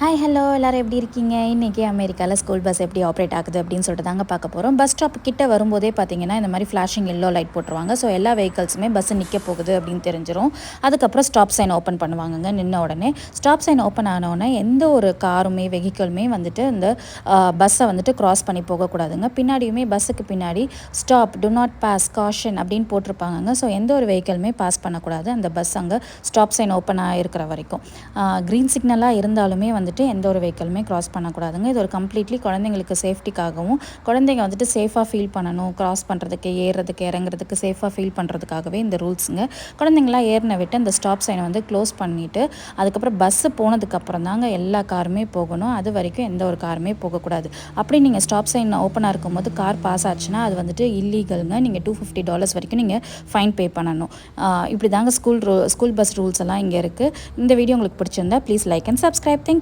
Hi hello எல்லோரும் எப்படி இருக்கீங்க? இன்றைக்கி அமெரிக்காவில் ஸ்கூல் பஸ் எப்படி ஆப்ரேட் ஆகுது அப்படின்னு சொல்லிட்டு தாங்க பார்க்க போகிறோம். பஸ் ஸ்டாப் கிட்ட வரும்போதே பார்த்தீங்கன்னா இந்த மாதிரி ஃப்ளாஷிங் எல்லோ லைட் போட்டுருவாங்க. ஸோ எல்லா வெஹிக்கல்ஸுமே பஸ் நிற்க போகுது அப்படின்னு தெரிஞ்சிடும். அதுக்கப்புறம் ஸ்டாப் சைன் ஓப்பன் பண்ணுவாங்கங்க. நின்ன உடனே ஸ்டாப் சைன் ஓப்பன் ஆனவுடனே எந்த ஒரு காருமே வெஹிக்கிளுமே வந்துட்டு இந்த பஸ்ஸை வந்துட்டு க்ராஸ் பண்ணி போகக்கூடாதுங்க. பின்னாடியுமே பஸ்ஸுக்கு பின்னாடி stop do not pass caution அப்படின்னு போட்டிருப்பாங்கங்க. ஸோ எந்த ஒரு வெஹிக்கிளுமே பாஸ் பண்ணக்கூடாது அந்த பஸ் அங்கே ஸ்டாப் சைன் ஓப்பன் ஆகிருக்கிற வரைக்கும். க்ரீன் சிக்னலாக இருந்தாலுமே வந்துட்டு எந்த ஒரு வெஹிக்கிளுமே க்ராஸ் பண்ணக்கூடாதுங்க. இது ஒரு கம்ப்ளீட்லி குழந்தைங்களுக்கு சேஃப்டிக்காகவும் குழந்தைங்க வந்துட்டு சேஃபாக ஃபீல் பண்ணணும், க்ராஸ் பண்ணுறதுக்கு ஏறுறதுக்கு இறங்குறதுக்கு சேஃபாக ஃபீல் பண்ணுறதுக்காகவே இந்த ரூல்ஸுங்க. குழந்தைங்களாம் ஏறின விட்டு அந்த ஸ்டாப் சைனை வந்து க்ளோஸ் பண்ணிவிட்டு அதுக்கப்புறம் பஸ்ஸு போனதுக்கப்புறம் தாங்க எல்லா காருமே போகணும். அது வரைக்கும் எந்த ஒரு காருமே போகக்கூடாது. அப்படி நீங்கள் ஸ்டாப் சைன் ஓப்பனாக இருக்கும்போது கார் பாஸ் ஆச்சுன்னா அது வந்துட்டு இல்லீகலுங்க. நீங்கள் $250 வரைக்கும் நீங்கள் ஃபைன் பே பண்ணணும். இப்படி தாங்க ஸ்கூல் பஸ் ரூல்ஸ் எல்லாம் இங்கே இருக்குது. இந்த வீடியோ உங்களுக்கு பிடிச்சிருந்தா please like and subscribe. Thank you.